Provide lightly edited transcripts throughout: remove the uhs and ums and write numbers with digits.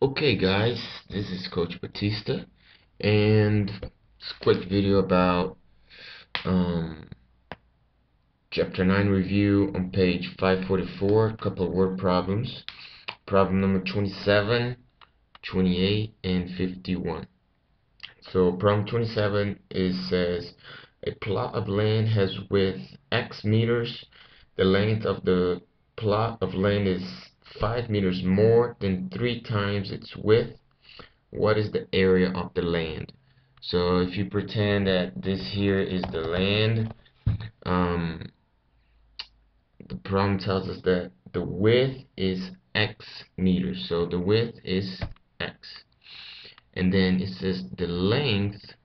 Okay guys, this is Coach Batista and it's a quick video about um, chapter 9 review on page 544, a couple of word problems. Problem number 27, 28, and 51. So problem 27 says a plot of land has width x meters. The length of the plot of land is 5 meters more than 3 times its width. What is the area of the land? So if you pretend that this here is the land, um, the problem tells us that the width is x meters. So the width is x. And then it says the length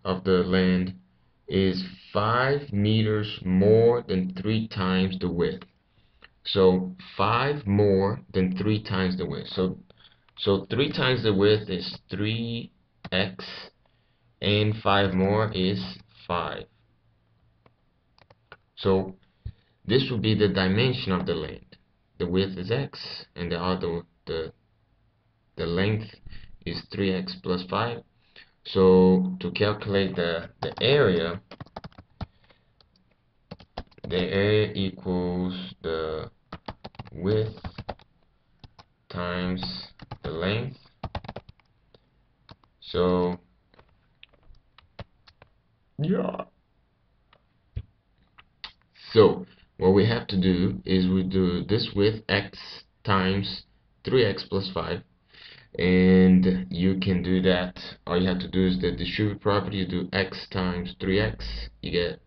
of the land is 5 meters more than 3 times the width. So 5 more than 3 times the width. So 3 times the width is 3x, and 5 more is 5. So this would be the dimension of the land. The width is x, and the length is 3x plus 5. So to calculate the area equals the width times the length. So yeah. So what we have to do is we do this with x times 3x plus 5, and you can do that. All you have to do is the distribute property. You do x times 3x, you get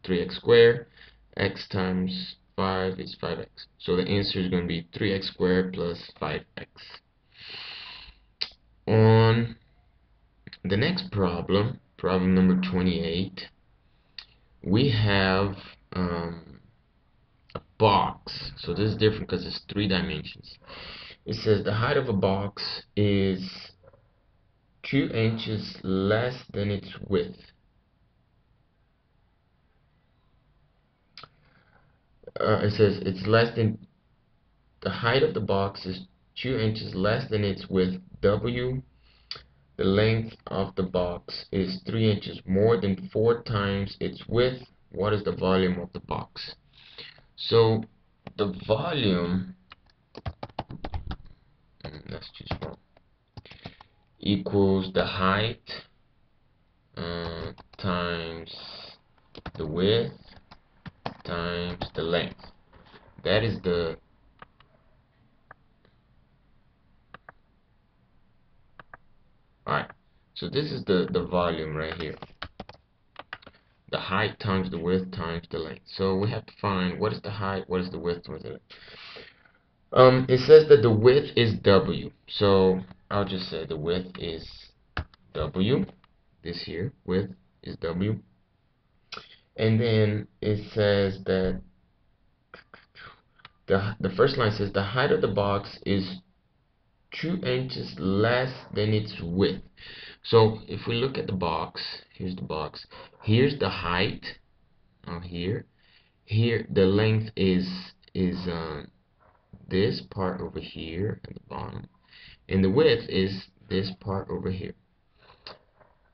3x squared. X times 5 is 5x. So the answer is going to be 3x squared plus 5x. On the next problem, problem number 28, we have a box. So this is different because it's 3 dimensions. It says the height of a box is 2 inches less than its width. It says it's less than, the height of the box is 2 inches less than its width, W. The length of the box is 3 inches more than 4 times its width. What is the volume of the box? So the volume, let's choose wrong, equals the height times the width times the length. That is the alright. So this is the volume right here. The height times the width times the length. So we have to find what is the height, what is the width, what is it? It says that the width is W. So I'll just say the width is W. This here, width is W. And then it says that the first line says the height of the box is 2 inches less than its width. So if we look at the box, here's the box. Here's the height. Here the length is this part over here at the bottom, and the width is this part over here.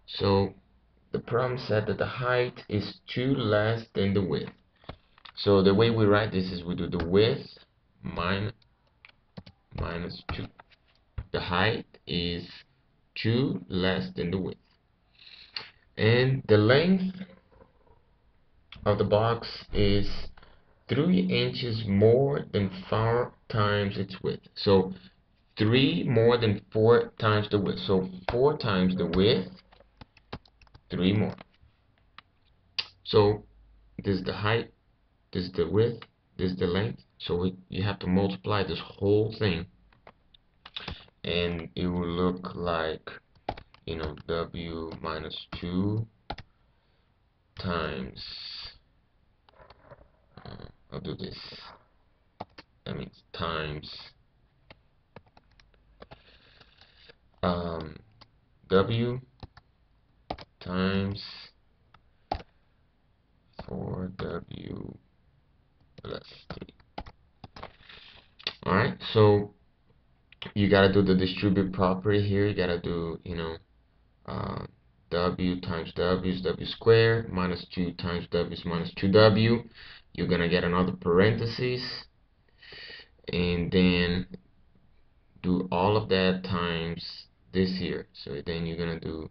So the problem said that the height is 2 less than the width. So the way we write this is we do the width minus 2. The height is 2 less than the width, and the length of the box is 3 inches more than 4 times its width. So 3 more than 4 times the width. So 4 times the width, 3 more. So this is the height, this is the width, this is the length. So you have to multiply this whole thing, and it will look like, W minus 2 times, I'll do this, that means times W times 4W plus 3. Alright, so you gotta do the distribute property here. You gotta do, uh, w times w is w squared, minus 2 times w is minus 2w. You're gonna get another parentheses, and then do all of that times this here. So then you're gonna do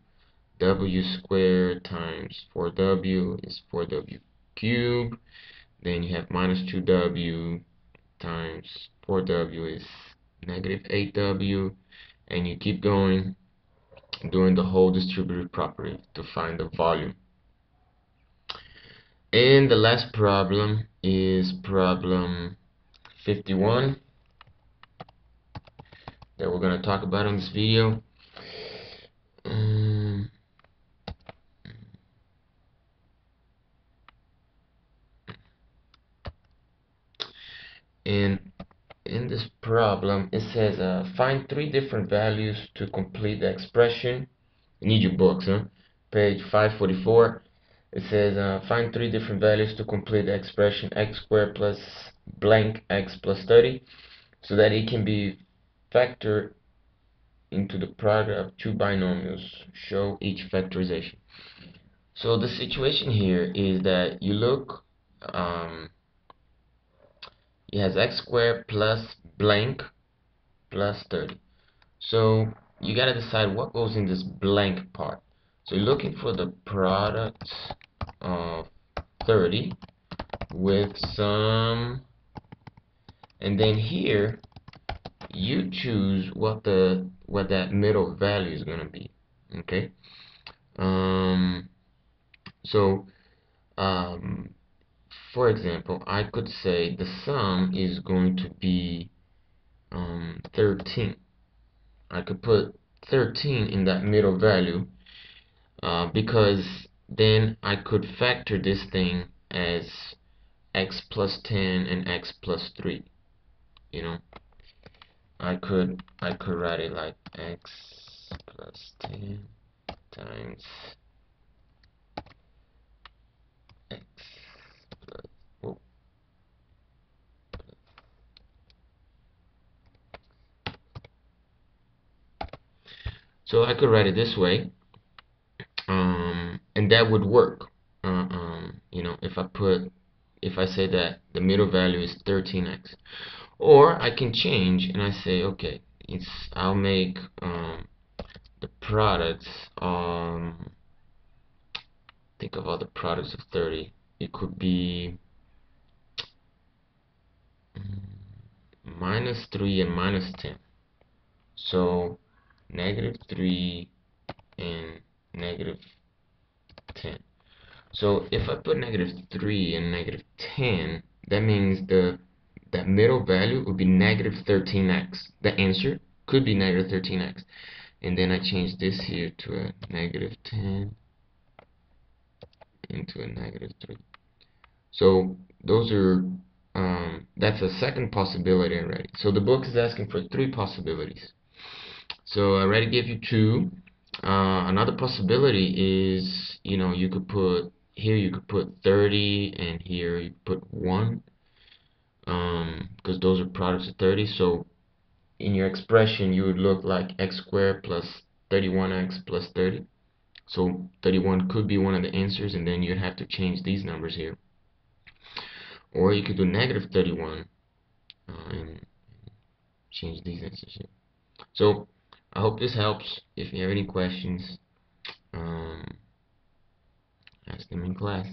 w squared times 4w is 4w cubed. Then you have minus 2w times 4w is negative 8w, and you keep going doing the whole distributive property to find the volume. And the last problem is problem 51 that we're going to talk about in this video. And in this problem, it says find 3 different values to complete the expression. You need your books, huh? Page 544. It says find 3 different values to complete the expression x squared plus blank x plus 30, so that it can be factored into the product of 2 binomials. Show each factorization. So the situation here is that you look, it has x squared plus blank plus 30. So you gotta decide what goes in this blank part. So you're looking for the product of 30 with some, and then here you choose what that middle value is gonna be. Okay. So for example, I could say the sum is going to be 13. I could put 13 in that middle value, because then I could factor this thing as x plus 10 and x plus 3. I could write it like x plus 10 times x plus, oh, so I could write it this way, and that would work. If I say that the middle value is 13x, or I can change and I say, okay, I'll make the products. Think of all the products of 30. It could be minus 3 and minus 10. So negative 3 and negative 10. So if I put negative 3 and negative 10, that means that middle value would be negative 13x. The answer could be negative 13x. And then I change this here to a negative 10 into a negative 3. So those are that's a second possibility already. So the book is asking for 3 possibilities. So I already gave you 2. Another possibility is, you could put here, you could put 30, and here you put 1, because those are products of 30. So in your expression, you would look like x squared plus 31x plus 30. So 31 could be one of the answers, and then you'd have to change these numbers here. Or you could do negative 31 and change these answers here. So I hope this helps. If you have any questions, ask them in class.